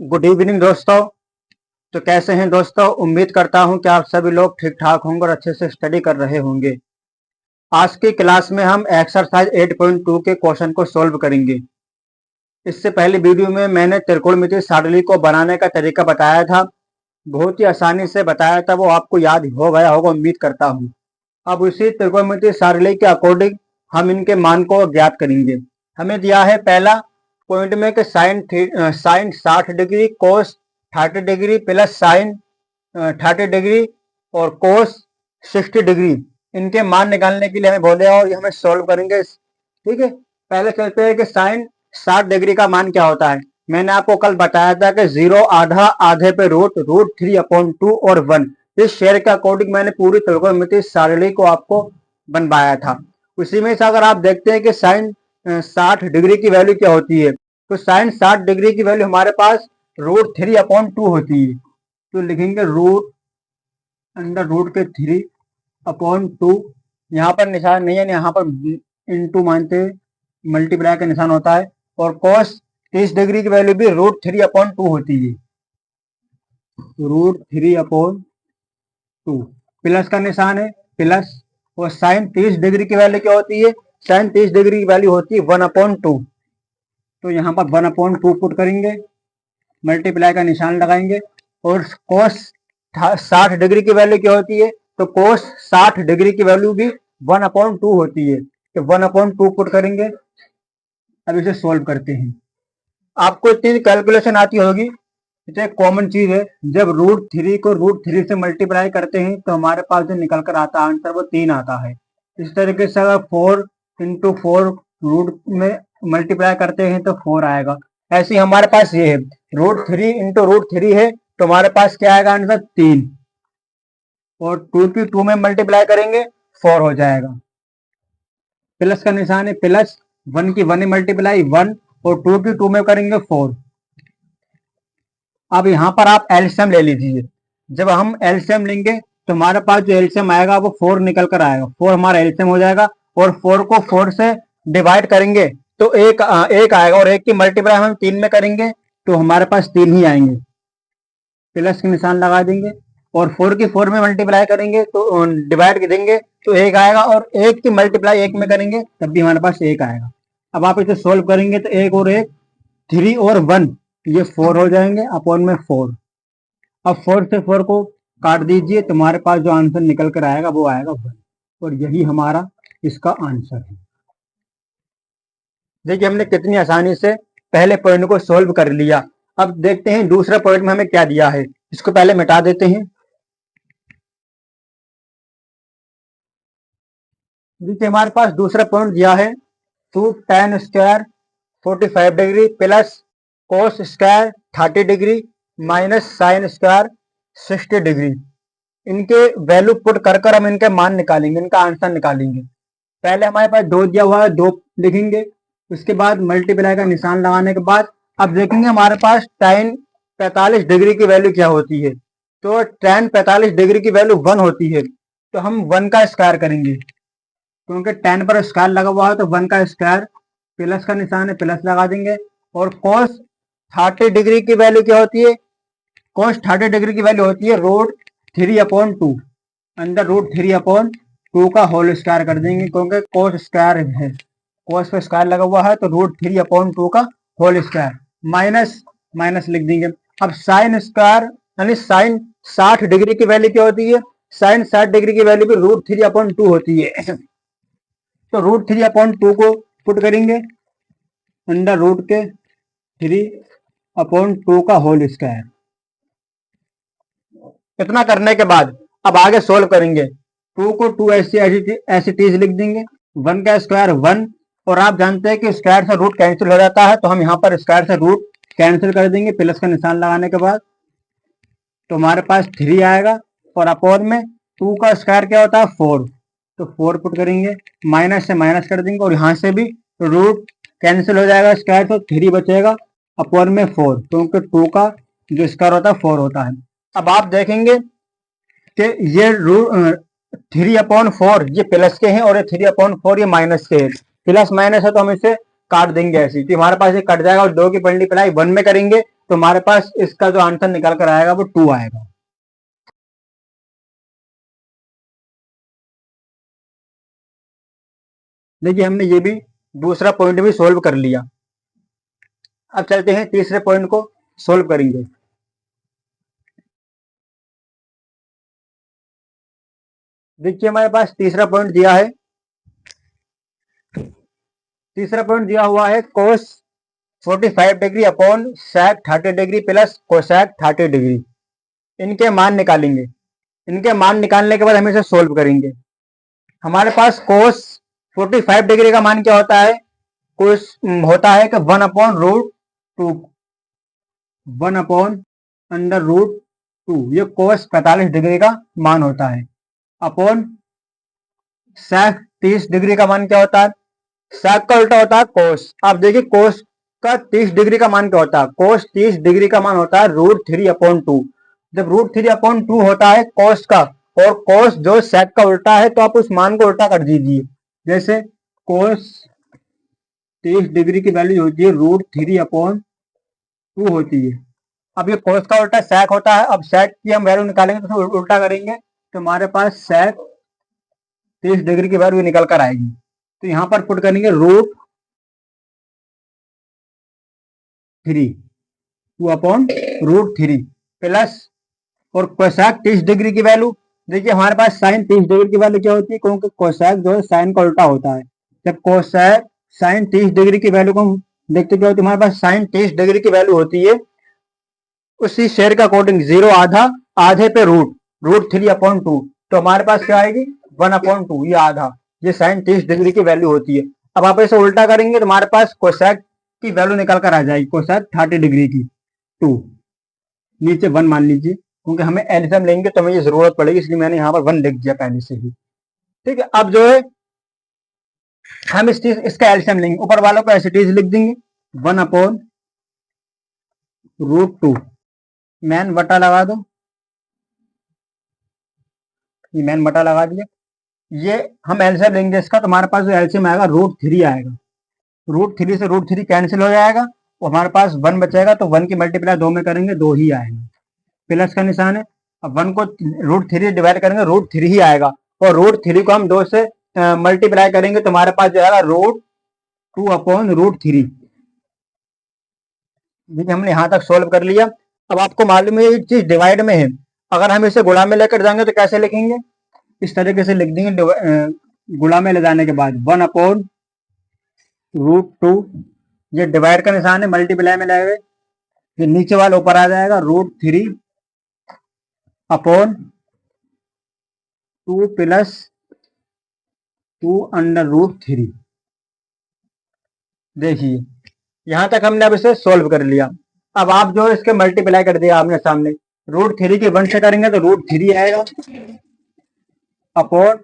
Good evening दोस्तों। तो कैसे हैं दोस्तों? उम्मीद करता हूं कि आप सभी लोग ठीक ठाक होंगे और अच्छे से स्टडी कर रहे होंगे। आज की क्लास में हम एक्सरसाइज 8.2 के क्वेश्चन को सॉल्व करेंगे। इससे पहले वीडियो में मैंने त्रिकोणमितीय सारणी को बनाने का तरीका बताया था, बहुत ही आसानी से बताया था, वो आपको याद हो गया होगा उम्मीद करता हूँ। अब उसी त्रिकोणमितीय सारणी के अकॉर्डिंग हम इनके मान को ज्ञात करेंगे। हमें दिया है पहला पॉइंट में कि साइन 60 डिग्री, कोस 30 डिग्री प्लस साइन 30 डिग्री और कोस 60 डिग्री, इनके मान निकालने के लिए हमें बोले और ये हमें सॉल्व करेंगे। ठीक है, पहले चलते हैं कि साइन 60 डिग्री का मान क्या होता है। मैंने आपको कल बताया था कि 0 आधा, आधे पे रूट 3/2 और 1। इस शेयर के अकॉर्डिंग मैंने पूरी त्रिकोणमितीय सारणी को आपको बनवाया था। उसी में से अगर आप देखते हैं कि साइन 60 डिग्री की वैल्यू क्या होती है, तो साइन 60 डिग्री की वैल्यू हमारे पास √3/2 होती है। तो लिखेंगे रूट अंडर रूट के 3/2। यहाँ पर निशान नहीं है, यहाँ पर इंटू मानते मल्टीप्लाई का निशान होता है। और cos 30 डिग्री की वैल्यू भी √3/2 होती है, √3/2 प्लस का निशान है, प्लस। और साइन 30 डिग्री की वैल्यू क्या होती है? साइन 30 डिग्री की वैल्यू होती है 1/2। तो यहाँ पर 1/2 पुट करेंगे, मल्टीप्लाई का निशान लगाएंगे। और कोस 60 डिग्री की वैल्यू क्या होती है? तो कोस 60 डिग्री की वैल्यू भी 1/2 होती है, तो 1/2 पुट करेंगे। अब इसे सोल्व करते हैं। आपको इतनी कैलकुलेशन आती होगी, इसे कॉमन चीज है। जब √3 को √3 से मल्टीप्लाई करते हैं तो हमारे पास जो निकल कर आता है आंसर वो 3 आता है। इस तरीके से अगर 4 × 4 रूट में मल्टीप्लाई करते हैं तो 4 आएगा। ऐसे ही हमारे पास ये है, √3 × √3 है तो हमारे पास क्या आएगा आंसर? 3। और 2 की 2 में मल्टीप्लाई करेंगे 4 हो जाएगा। प्लस का निशान है, प्लस 1 की 1 में मल्टीप्लाई 1 और 2 की 2 में करेंगे 4। अब यहाँ पर आप एलसीएम ले लीजिए। जब हम एलसीएम लेंगे तो हमारे पास जो एलसीएम आएगा वो 4 निकल कर आएगा, 4 हमारा एलसीएम हो जाएगा। और 4 को 4 से डिवाइड करेंगे तो एक आएगा, और एक की मल्टीप्लाई हम 3 में करेंगे तो हमारे पास 3 ही आएंगे। प्लस के निशान लगा देंगे और 4 की 4 में मल्टीप्लाई करेंगे तो डिवाइड देंगे तो 1 आएगा, और 1 की मल्टीप्लाई 1 में करेंगे तब भी हमारे पास 1 आएगा। अब आप इसे सोल्व करेंगे तो 1 और 1 3 और 1 ये 4 हो जाएंगे अपॉन में 4। अब 4 से 4 को काट दीजिए, तुम्हारे पास जो आंसर निकल कर आएगा वो आएगा 1। और यही हमारा इसका आंसर है। देखिए हमने कितनी आसानी से पहले पॉइंट को सोल्व कर लिया। अब देखते हैं दूसरे पॉइंट में हमें क्या दिया है। इसको पहले मिटा देते हैं। देखिए हमारे पास दूसरा पॉइंट दिया है 2 tan square 45 degree plus cos square 30 degree minus sine square 60 degree. इनके वैल्यू पुट कर हम इनके मान निकालेंगे, इनका आंसर निकालेंगे। पहले हमारे पास 2 दिया हुआ है, 2 लिखेंगे। उसके बाद मल्टीप्लाई का निशान लगाने के बाद अब देखेंगे हमारे पास tan 45 डिग्री की वैल्यू क्या होती है। तो tan 45 डिग्री की वैल्यू 1 होती है, तो हम 1 का स्क्वायर करेंगे, क्योंकि tan पर स्क्वायर लगा हुआ है तो 1 का स्क्वायर। प्लस का निशान है, प्लस लगा देंगे। और cos 30 डिग्री की वैल्यू क्या होती है? cos 30 डिग्री की वैल्यू होती है √3/2, अंदर √3/2 का होल स्क्वायर कर देंगे, क्योंकि cos स्क्वायर है, cos पे स्क्वायर लगा हुआ है तो √3/2 का होल स्क्वायर माइनस माइनस लिख देंगे। अब साइन स्क्वायर यानी साइन 60 डिग्री की वैल्यू क्या होती है? साइन 60 डिग्री की वैल्यू भी √3/2 होती है। तो √3/2 को पुट करेंगे अंडर रूट के 3/2 का होल स्क्वायर। इतना करने के बाद अब आगे सोल्व करेंगे। 2 को 2 ऐसी चीज लिख देंगे, 1 का स्क्वायर 1। और आप जानते हैं कि स्क्वायर से रूट कैंसिल हो जाता है, तो हम यहाँ पर स्क्वायर से रूट कैंसिल कर देंगे प्लस का निशान लगाने के बाद। तो हमारे पास 3 आएगा, और अपॉन में 2 का स्क्वायर क्या होता है? 4। तो 4 पुट करेंगे, माइनस से माइनस कर देंगे, और यहाँ से भी रूट कैंसिल हो जाएगा स्क्वायर, तो 3 बचेगा अपॉन में 4, क्योंकि 2 का जो स्क्वायर होता है 4 होता है। अब आप देखेंगे कि ये 3/4 ये प्लस के हैं और ये 3/4 ये माइनस के हैं। प्लस माइनस है तो हम इसे काट देंगे ऐसे, तो हमारे पास ये कट जाएगा। और 2 की मल्टीप्लाई 1 में करेंगे तो हमारे पास इसका जो आंसर निकल कर आएगा वो 2 आएगा। देखिए हमने ये भी दूसरा पॉइंट भी सोल्व कर लिया। अब चलते हैं तीसरे पॉइंट को सोल्व करेंगे। देखिए हमारे पास तीसरा पॉइंट दिया है। तीसरा पॉइंट दिया हुआ है cos 45 degree upon sec 30 degree plus cosec 30 degree. इनके मान निकालेंगे। इनके मान निकालने के बाद हम इसे सोल्व करेंगे। हमारे पास cos 45 डिग्री का मान क्या होता है? cos होता है कि 1 upon root 2, 1 upon under root 2, ये cos 45 डिग्री का मान होता है। अपॉन sec 30 डिग्री का मान क्या होता है? sec का उल्टा होता है cos। अब देखिए cos का 30 डिग्री का मान क्या होता है? cos 30 डिग्री का मान होता है रूट 3 अपॉन 2। जब रूट 3 अपॉन 2 होता है cos का, और cos जो sec का उल्टा है, तो आप उस मान को उल्टा कर दीजिए। जैसे cos 30 डिग्री की वैल्यू होती है रूट 3 अपॉन 2 होती है। अब ये cos का उल्टा sec होता है। अब sec की हम वैल्यू निकालेंगे तो उल्टा करेंगे तो हमारे पास sec 30 डिग्री की वैल्यू निकल कर आएगी। तो यहाँ पर पुट करेंगे रूट 3, 2 अपॉन रूट 3 प्लस, और कोसेक 30 डिग्री की वैल्यू, देखिए हमारे पास साइन 30 डिग्री की वैल्यू क्या होती है? क्योंकि कोसेक जो है साइन का उल्टा होता है। जब कोसेक साइन 30 डिग्री की वैल्यू को हम देखते क्या होती है? हमारे पास साइन 30 डिग्री की वैल्यू होती है उसी शेयर के अकॉर्डिंग 0 आधा, आधे पे रूट 3 अपॉन 2। तो हमारे पास क्या आएगी? 1 अपॉन 2, ये आधा, ये साइन 30 डिग्री की वैल्यू होती है। अब आप इसे उल्टा करेंगे तो हमारे पास कोसेक की वैल्यू निकल कर आ जाएगी, कोसेक 30 डिग्री की 2, नीचे 1 मान लीजिए, क्योंकि हमें एलसीएम लेंगे तो हमें ये जरूरत पड़ेगी, इसलिए मैंने यहाँ पर 1 लिख दिया पहले से ही। ठीक है, अब जो है हम इसका एलसीएम लेंगे, ऊपर वालों को एज लिख देंगे 1 अपॉन रूट 2, मैन बटा लगा दो, ये मैन बटा लगा दिया। ये हम एलसीएम लेंगे इसका, तो हमारे पास जो एलसीएम आएगा रूट 3 आएगा। रूट 3 से रूट 3 कैंसिल हो जाएगा, और हमारे पास 1 बचेगा, तो 1 की मल्टीप्लाई 2 में करेंगे 2 ही आएगा, प्लस का निशान है। अब 1 को रूट 3 डिवाइड करेंगे, रूट 3 ही आएगा, और रूट 3 को हम 2 से मल्टीप्लाई करेंगे तो हमारे पास जो आएगा रूट 2 अपॉन रूट 3। देखिए हमने यहाँ तक सोल्व कर लिया। अब आपको मालूम है ये चीज डिवाइड में है, अगर हम इसे गुणा में लेकर जाएंगे तो कैसे लिखेंगे? इस तरीके से लिख देंगे, गुणा में ले जाने के बाद 1 अपॉन रूट 2, ये डिवाइड का निशान है, मल्टीप्लाई में लाएंगे, ये नीचे वाला ऊपर आ जाएगा root 3 upon 2 plus 2 under root 3। देखिए यहां तक हमने अब इसे सोल्व कर लिया। अब आप जो इसके मल्टीप्लाई कर दिया आपने सामने, रूट 3 की 1 से करेंगे तो रूट 3 आएगा, अपॉन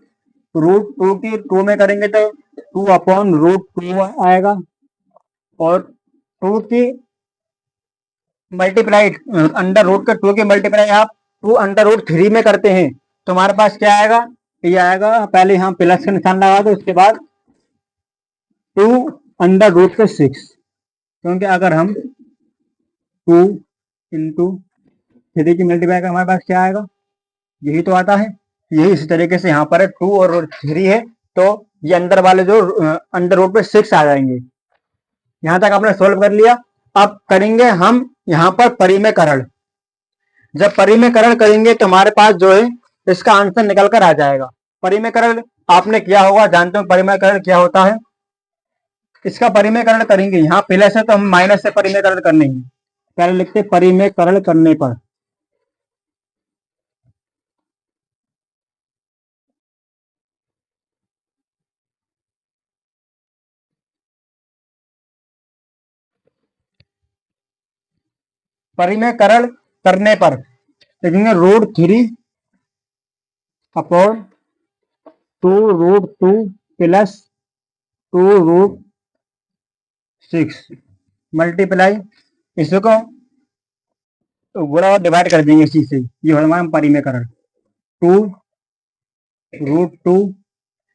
रूट 2 की 2 में करेंगे तो 2 अपॉन रूट 2 आएगा, और 2 की मल्टीप्लाई अंडर रूट के 2 की मल्टीप्लाई आप 2 अंडर रूट 3 में करते हैं तो हमारे पास क्या आएगा? ये आएगा, पहले यहाँ प्लस का निशान लगा दो, उसके बाद 2 अंडर रूट के 6, क्योंकि अगर हम 2 इंटू 3 की मल्टीप्लाई का हमारे पास क्या आएगा? यही तो आता है। यही इसी तरीके से यहाँ पर है 2 और 3 है, तो ये अंदर वाले जो अंडर रूट पे 6 आ जाएंगे। यहाँ तक आपने सोल्व कर लिया। अब करेंगे हम यहाँ पर परिमेयकरण। जब परिमेयकरण करेंगे तो हमारे पास जो है इसका आंसर निकल कर आ जाएगा। परिमेयकरण आपने किया होगा, जानते हो परिमेयकरण क्या होता है। इसका परिमेयकरण करेंगे, यहाँ प्लस है तो हम माइनस से परिमेयकरण करने हैं, पहले लिखते परिमेयकरण करने पर। परिमेयकरण करने पर लिखेंगे root 3 upon 2 root 2 plus 2 root 6 multiply, इसको गुणा और डिवाइड कर देंगे इसी से, ये हो हमारा परिमेयकरण। 2 रूट 2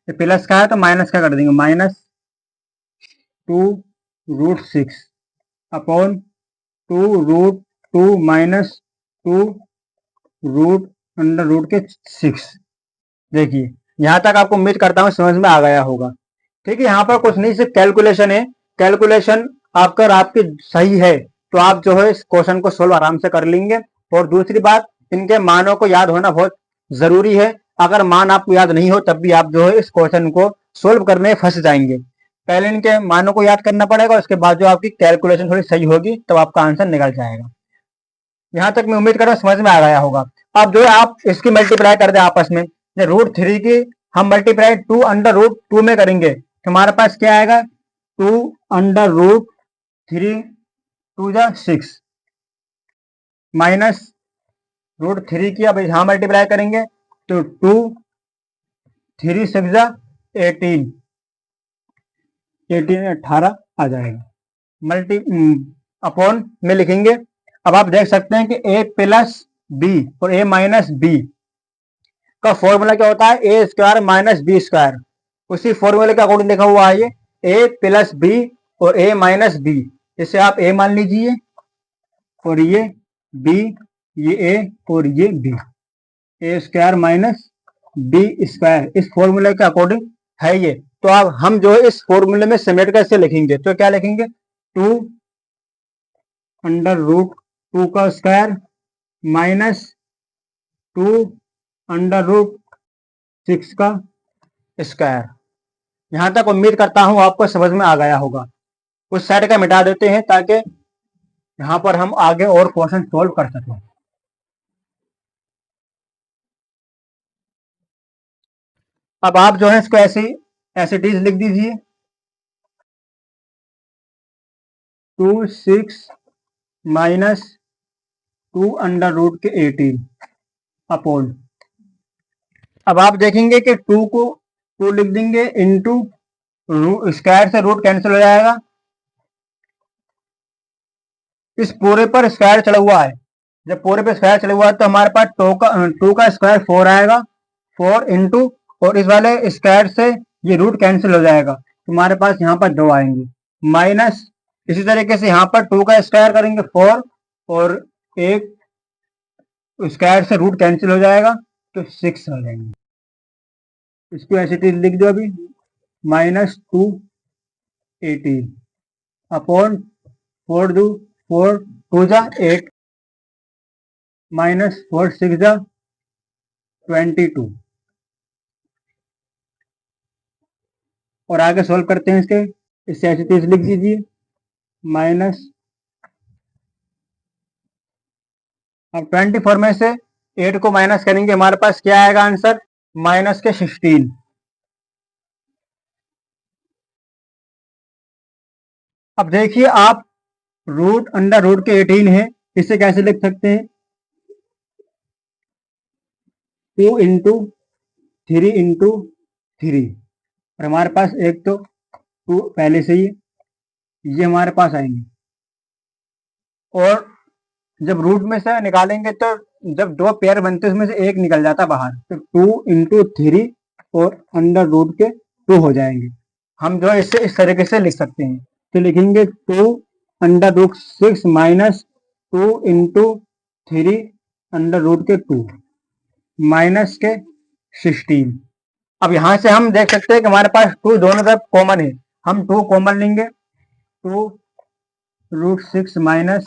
प्लस का है तो माइनस का कर देंगे, माइनस 2 रूट 6 अपॉन 2√2 माइनस 2√6। देखिए यहां तक आपको उम्मीद करता हूं समझ में आ गया होगा। ठीक है, यहाँ पर कुछ नहीं, सिर्फ कैलकुलेशन है। कैलकुलेशन अगर आपकी सही है तो आप जो है इस क्वेश्चन को सोल्व आराम से कर लेंगे। और दूसरी बात, इनके मानों को याद होना बहुत जरूरी है। अगर मान आपको याद नहीं हो तब भी आप जो है इस क्वेश्चन को सोल्व करने में फंस जाएंगे। पहले इनके मानों को याद करना पड़ेगा, उसके बाद जो आपकी कैलकुलेशन थोड़ी सही होगी तब आपका आंसर निकल जाएगा। यहाँ तक मैं उम्मीद कर रहा हूँ समझ में आ गया होगा। अब जो है आप इसकी मल्टीप्लाई कर दे आपस में। √3 की हम मल्टीप्लाई 2√2 में करेंगे तो हमारे पास क्या आएगा, 2√3 2 जा 6 माइनस √3 की अब यहाँ मल्टीप्लाई करेंगे तो 2 3 6 जा 18 18 आ जाएगा। मल्टी अपॉन में लिखेंगे। अब आप देख सकते हैं कि a प्लस बी और a माइनस बी का फॉर्मूला क्या होता है, a square minus B square. उसी फॉर्मूले के अकॉर्डिंग लिखा हुआ है ये a प्लस बी और a माइनस बी। इसे आप a मान लीजिए और ये b, ये a और ये b। a square minus B square इस फॉर्मूले के अकॉर्डिंग है ये। तो अब हम जो है इस फॉर्मूले में समेट कर इसे लिखेंगे तो क्या लिखेंगे, 2√2 का स्क्वायर माइनस 2√6 का स्क्वायर। यहां तक उम्मीद करता हूं आपको समझ में आ गया होगा। उस साइड का मिटा देते हैं ताकि यहां पर हम आगे और क्वेश्चन सोल्व कर सकें। अब आप जो है इसको ऐसे एज इट इज लिख दीजिए, 2 6 माइनस 2√18 अपॉन। अब आप देखेंगे कि 2 को 2 लिख देंगे इंटू स्क्वायर से रूट कैंसिल हो जाएगा। इस पूरे पर स्क्वायर चढ़ा हुआ है, जब पूरे पर स्क्वायर चढ़ा हुआ है तो हमारे पास 2 का स्क्वायर 4 आएगा, 4 इंटू और इस वाले स्क्वायर से ये रूट कैंसिल हो जाएगा तो हमारे पास यहाँ पर 2 आएंगे माइनस। इसी तरीके से यहाँ पर 2 का स्क्वायर करेंगे 4 और एक स्क्वायर से रूट कैंसिल हो जाएगा तो 6 आ जाएंगे। इसको ऐसे लिख दो अभी, -218 अपॉन 4 2 जा 8 माइनस 4 6 जा 22। और आगे सॉल्व करते हैं इसके, इससे ऐसे लिख दीजिए माइनस। अब 24 में से 8 को माइनस करेंगे हमारे पास क्या आएगा आंसर, माइनस के 16। अब देखिए आप √√ के 18 है, इसे कैसे लिख सकते हैं, 2 इंटू 3 इंटू 3 और हमारे पास एक तो 2 पहले से ही ये हमारे पास आएंगे। और जब रूट में से निकालेंगे तो जब 2 पेयर बनते हैं उसमें से एक निकल जाता बाहर तो 2 इंटू 3 और √√ के 2 हो जाएंगे। हम जो इसे इस तरीके से लिख सकते हैं तो लिखेंगे 2√6 माइनस 2 इंटू 3 √√ के 2 माइनस के 16। अब यहां से हम देख सकते हैं कि हमारे पास 2 दोनों तरफ कॉमन है, हम 2 कॉमन लेंगे, 2√6 माइनस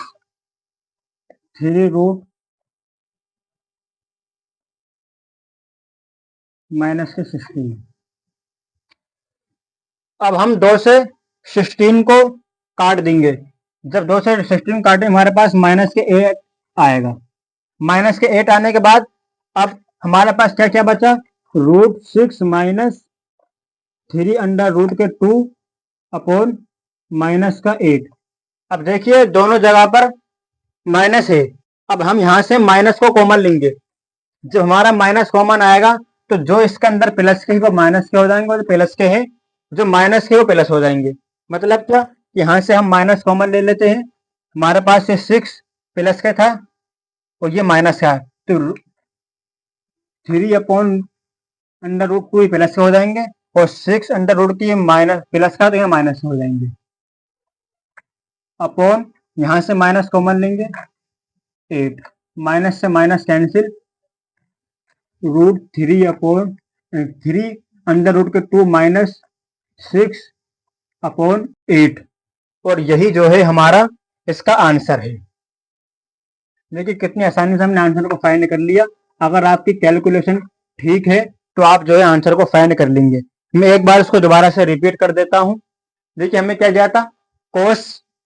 3 माइनस के 16। अब हम 2 से 16 को काट देंगे, जब 2 से 16 काटें हमारे पास माइनस के 8 आएगा। माइनस के 8 आने के बाद अब हमारे पास क्या क्या बचा, √6 माइनस 3 के 2 अपॉन माइनस का 8। अब देखिए दोनों जगह पर माइनस है, अब हम यहां से माइनस को कॉमन लेंगे। जब हमारा माइनस कॉमन आएगा तो जो इसके अंदर प्लस के हैं वो माइनस के हो जाएंगे और जो प्लस के हैं जो माइनस के वो प्लस हो जाएंगे। मतलब क्या, यहां से हम माइनस कॉमन ले लेते हैं, हमारे पास ये 6 प्लस का था और ये माइनस का, तो 3 अपॉन √2 प्लस के हो जाएंगे और 6 √√ की माइनस प्लस का तो ये माइनस हो जाएंगे अपॉन यहां से माइनस कॉमन लेंगे 8, माइनस से माइनस कैंसिल, √3/3 अंडर रूट के 2 माइनस 6/8, और यही जो है हमारा इसका आंसर है। देखिए कितनी आसानी से हमने आंसर को फाइंड कर लिया। अगर आपकी कैलकुलेशन ठीक है तो आप जो है आंसर को फाइंड कर लेंगे। मैं एक बार इसको दोबारा से रिपीट कर देता हूं। देखिए हमें क्या दिया था, cos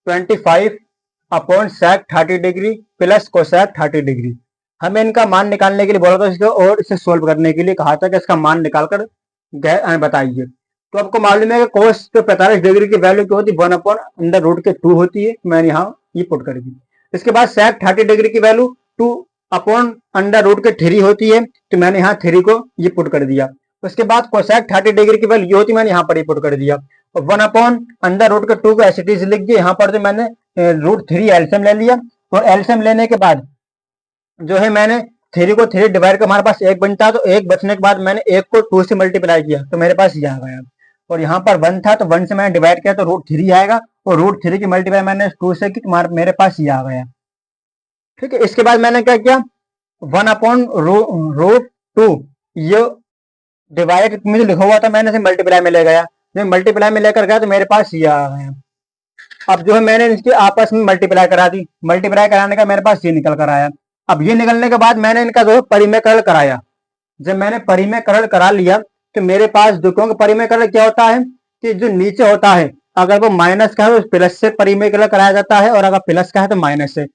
25/sec 30° प्लस cosec 30°। हमें इनका मान निकालने के लिए बोला था इसको, और इसे सोल्व करने के लिए कहा था कि इसका मान निकाल कर बताइए। तो आपको मालूम है कि cos 45° की वैल्यू क्या होती है, 1/√2 होती है। मैंने यहाँ ये पुट कर दी। इसके बाद sec 30° की वैल्यू 2/√3 होती है, तो मैंने यहाँ 3 को ये पुट कर दिया। उसके बाद cosec 30° की वैल्यू ये होती है, मैंने यहाँ पर ये पुट कर दिया। 1/√2 को एस इट इज लिख दिया। यहाँ पर तो मैंने √3 एलसीएम ले लिया, और एलसीएम लेने के बाद जो है मैंने 3 को 3 डिवाइड कर, हमारे पास 1 बनता है, तो 1 बचने के बाद मैंने 1 को 2 से मल्टीप्लाई किया तो मेरे पास ये आ गया। और यहाँ पर 1 था तो 1 से मैंने डिवाइड किया तो √3 आएगा, और √3 की मल्टीप्लाई मैंने 2 से की तो मेरे पास ये आ गया। ठीक है, इसके बाद मैंने क्या किया, 1/√2 ये डिवाइड मुझे लिखा हुआ था, मैंने इसे मल्टीप्लाई में ले गया। जब मल्टीप्लाई में लेकर गया तो मेरे पास ये आ गया। अब जो है मैंने इसके आपस में मल्टीप्लाई करा दी, मल्टीप्लाई कराने का मेरे पास ये निकल कर आया। अब ये निकलने के बाद मैंने इनका जो है परिमेयकरण कराया। जब मैंने परिमेयकरण करा लिया तो मेरे पास जो, क्योंकि परिमेयकरण क्या होता है कि जो नीचे होता है अगर वो माइनस का है तो प्लस से परिमेयकरण कराया जाता है, और अगर प्लस का है तो माइनस से।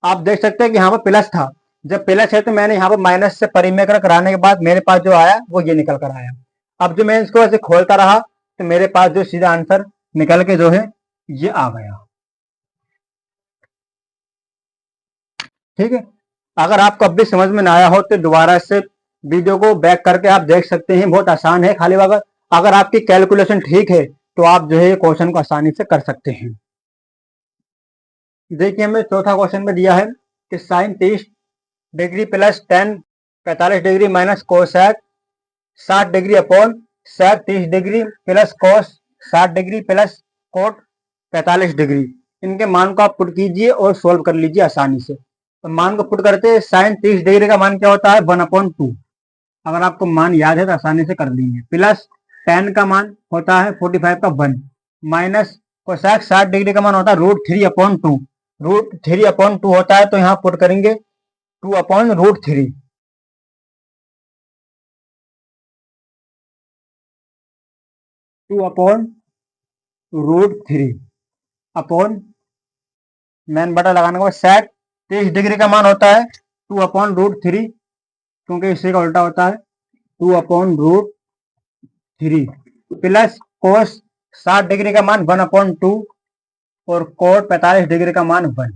आप देख सकते हैं कि यहाँ पर प्लस था, जब प्लस है तो मैंने यहाँ पर माइनस से परिमेयकरण कराने के बाद मेरे पास जो आया वो ये निकल कर आया। अब जो मैं इसको ऐसे खोलता रहा तो मेरे पास जो सीधा आंसर निकल के जो है ये आ गया। ठीक है, अगर आपको अब भी समझ में ना आया हो तो दोबारा से वीडियो को बैक करके आप देख सकते हैं, बहुत आसान है। खाली अगर आपकी कैलकुलेशन ठीक है तो आप जो है क्वेश्चन को आसानी से कर सकते हैं। देखिए हमें चौथा क्वेश्चन में दिया है कि sine 30° plus ten 45° minus cosec 60° upon sec 30° plus cos 60° plus cot 45°। इनके मान को आप पुट कीजिए और सोल्व कर लीजिए आसानी से। तो मान को पुट करते हैं, साइन 30° का मान क्या होता है, 1/2। अगर आपको मान याद है तो आसानी से कर लेंगे। प्लस टेन का मान होता है 45 का 1, माइनस कोसेक 60° का मान होता है √3/2। √3/2 होता है, तो यहाँ पुट करेंगे 2/√3। 2/√3 अपॉन मैन बटा लगाने के बाद सेक 30° का मान होता है 2/√3, क्योंकि इसी का उल्टा होता है 2/√3, प्लस कोस 60° का मान 1/2, और कोट 45° का मान 1।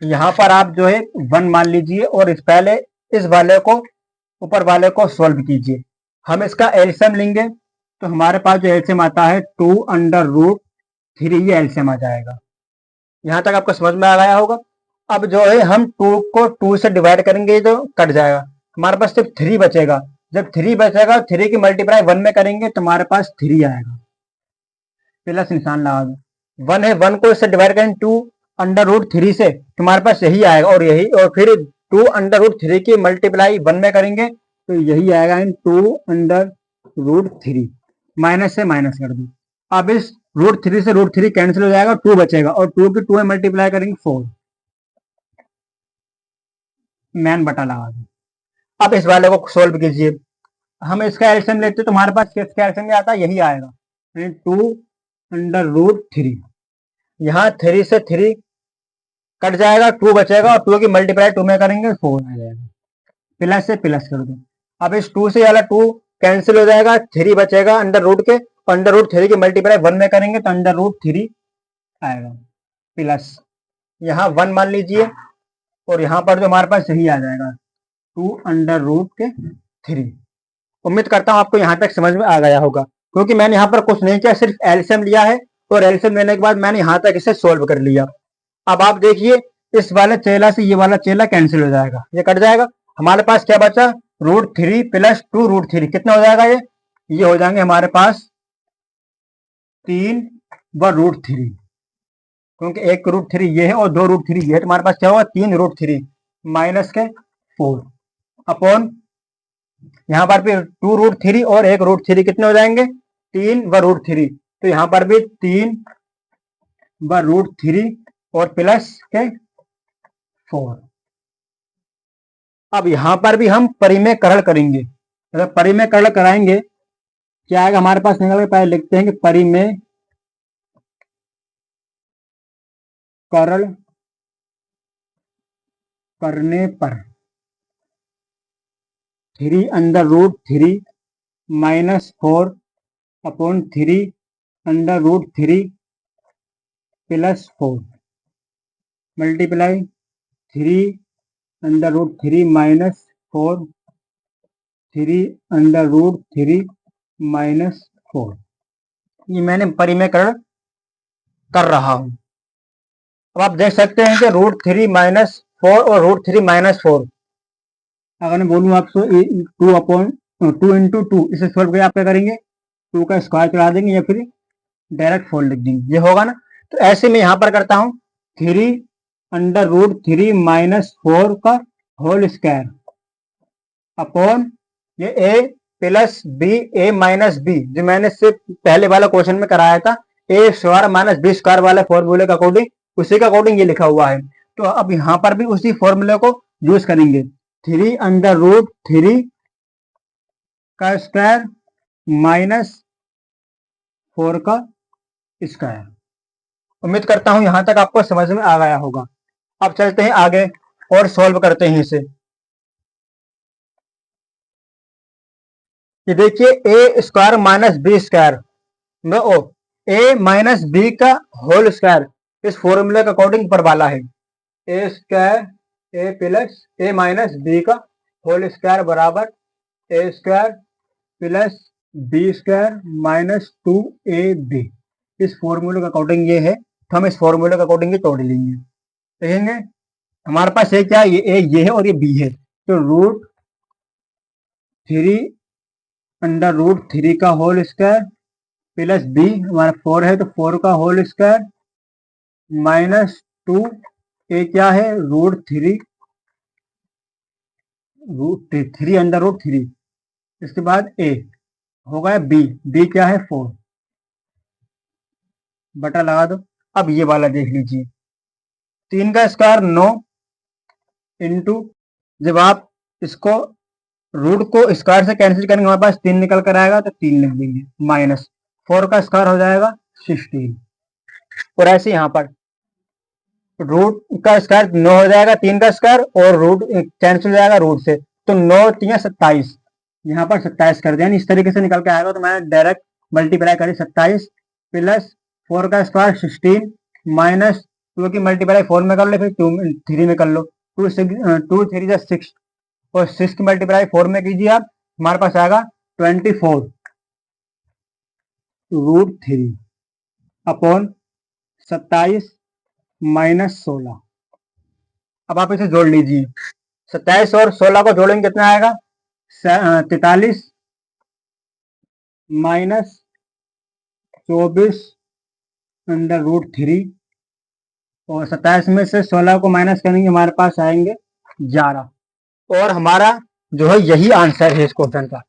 यहाँ पर आप जो है 1 मान लीजिए, और इस पहले इस वाले को ऊपर वाले को सोल्व कीजिए। हम इसका एलसीएम लेंगे तो हमारे पास जो एलसीएम आता है 2/√3, ये एलसीएम आ जाएगा। यहाँ तक आपको समझ में आ गया होगा। अब जो है हम 2 को 2 से डिवाइड करेंगे तो कट जाएगा, हमारे पास सिर्फ 3 बचेगा। जब 3 बचेगा 3 की मल्टीप्लाई 1 में करेंगे तो हमारे पास 3 आएगा, प्लस निशान लगा दो। 1 है, 1 को इससे डिवाइड करें 2/√3 से, तुम्हारे पास यही आएगा, और यही, और फिर 2/√3 की मल्टीप्लाई 1 में करेंगे तो यही आएगा, 2/√3। माइनस से माइनस कर दो। अब इस √3 से √3 कैंसिल हो जाएगा, 2 बचेगा, और 2 की 2 में मल्टीप्लाई करेंगे 4। मैन बटा लगा दो। अब इस वाले को सोल्व कीजिए। हम इसका एलसीएम लेते तो हमारे पास किसका एलसीएम आता है, यही आएगा, 2/√3। यहाँ 3 से 3 कट जाएगा, 2 बचेगा, और 2 की मल्टीप्लाई 2 में करेंगे 4 आ जाएगा। प्लस से प्लस कर दो। अब इस 2 से वाला 2 कैंसिल हो जाएगा, 3 बचेगा अंडर रूट के, √3 की मल्टीप्लाई 1 में करेंगे तो √3 आएगा, प्लस यहाँ 1 मान लीजिए, और यहाँ पर जो हमारे पास यही आ जाएगा 2/√3। उम्मीद करता हूँ आपको यहाँ तक समझ में आ गया होगा, क्योंकि मैंने यहाँ पर कुछ नहीं किया, सिर्फ एलसीएम लिया है, और एलसीएम लेने के बाद मैंने यहाँ तक इसे सोल्व कर लिया। अब आप देखिए, इस वाले चेला से ये वाला चेला कैंसिल हो जाएगा, ये कट जाएगा। हमारे पास क्या बचा, √3 प्लस 2√3, कितना हो जाएगा, ये हो जाएंगे हमारे पास 3/√3। क्योंकि 1√3 ये है और 2√3 ये है, तो हमारे पास क्या होगा 3√3 माइनस के 4 अपॉन यहाँ पर भी 2√3 और 1√3 कितने हो जाएंगे 3/√3, तो यहाँ पर भी 3/√3 और प्लस के 4। अब यहाँ पर भी हम परिमेयकरण करेंगे। अगर परिमेयकरण कराएंगे क्या आएगा हमारे पास निकल के, पहले लिखते हैं कि परिमेयकरण करने पर 3√3 minus 4 upon 3√3 plus 4 multiply 3√3 minus 4 3√3 minus 4। ये मैंने परिमेयकरण कर रहा हूं। अब आप देख सकते हैं कि √3 माइनस 4 और √3 माइनस 4, अगर मैं बोलूँ आपको 2 इसे सॉल्व करके आप क्या करेंगे 2 का स्क्वायर चढ़ा देंगे या फिर डायरेक्ट 4 लिख देंगे, ये होगा ना। तो ऐसे में यहाँ पर करता हूँ 3√3 माइनस 4 का होल स्क्वायर अपॉन ये a plus B a minus B, जो मैंने सिर्फ पहले वाला क्वेश्चन में कराया था a square minus B square वाले फॉर्मूले के अकॉर्डिंग, उसी के अकॉर्डिंग ये लिखा हुआ है। तो अब यहाँ पर भी उसी फॉर्मूले को यूज करेंगे 3√3 का स्क्वायर माइनस 4 का स्क्वायर। उम्मीद करता हूं यहां तक आपको समझ में आ गया होगा। अब चलते हैं आगे और सॉल्व करते हैं इसे। ये देखिए a square minus B square में ओ ए माइनस बी का होल स्क्वायर इस फॉर्मूले के अकॉर्डिंग पर वाला है। A square a plus a minus b का होल स्क्वायर बराबर a square plus b square minus 2ab। इस फॉर्मूले के अकॉर्डिंग ये है, तो हम इस फॉर्मूले के अकॉर्डिंग ही तोड़ लेंगे। देखेंगे हमारे पास ये क्या है, ये है और ये बी है, तो √3 का होल स्क्वायर प्लस बी हमारा 4 है, तो 4 का होल स्क्वायर माइनस 2 ए क्या है √3 इसके बाद ए हो गया बी क्या है 4 बटा लगा दो। अब ये वाला देख लीजिए 3 का स्क्वायर 9 इंटू, जब आप इसको रूट को स्क्वायर से कैंसिल करेंगे हमारे पास 3 निकल कर आएगा, तो 3 लिख देंगे माइनस 4 का स्क्वायर हो जाएगा 16। और ऐसे यहाँ पर रूट का स्क्वायर 9 हो जाएगा 3 का स्क्वायर और रूट कैंसिल हो जाएगा रूट से, तो 9 3 27, यहाँ पर 27 कर दिया, इस तरीके से निकल के आएगा। तो मैंने डायरेक्ट मल्टीप्लाई करी 27 प्लस 4 का स्क्वायर 16 माइनस 2 की मल्टीप्लाई 4 में कर लो, फिर 3 में कर लो, 2 3 जा 6 और 6 की मल्टीप्लाई 4 में कीजिए आप, हमारे पास आएगा 24√3 अपॉन 27 माइनस 16। अब आप इसे जोड़ लीजिए, 27 और 16 को जोड़ेंगे कितना आएगा 43 माइनस 24√3 और 27 में से 16 को माइनस करेंगे हमारे पास आएंगे 11, और हमारा जो है यही आंसर है इस क्वेश्चन का।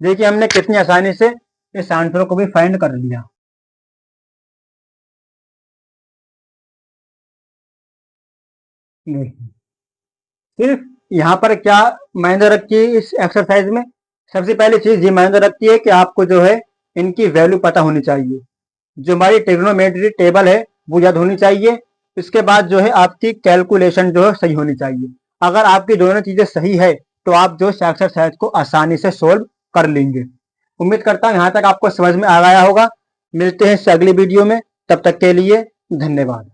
देखिए हमने कितनी आसानी से इस आंसर को भी फाइंड कर लिया। सिर्फ यहाँ पर क्या मायने रखती है इस एक्सरसाइज में, सबसे पहली चीज ये मायने रखती है कि आपको जो है इनकी वैल्यू पता होनी चाहिए। जो हमारी ट्रिग्नोमेट्री टेबल है वो याद होनी चाहिए। इसके बाद जो है आपकी कैलकुलेशन जो है सही होनी चाहिए। अगर आपकी दोनों चीजें सही है तो आप जो एक्सरसाइज को आसानी से सोल्व कर लेंगे। उम्मीद करता हूँ यहाँ तक आपको समझ में आ गया होगा। मिलते हैं अगली वीडियो में, तब तक के लिए धन्यवाद।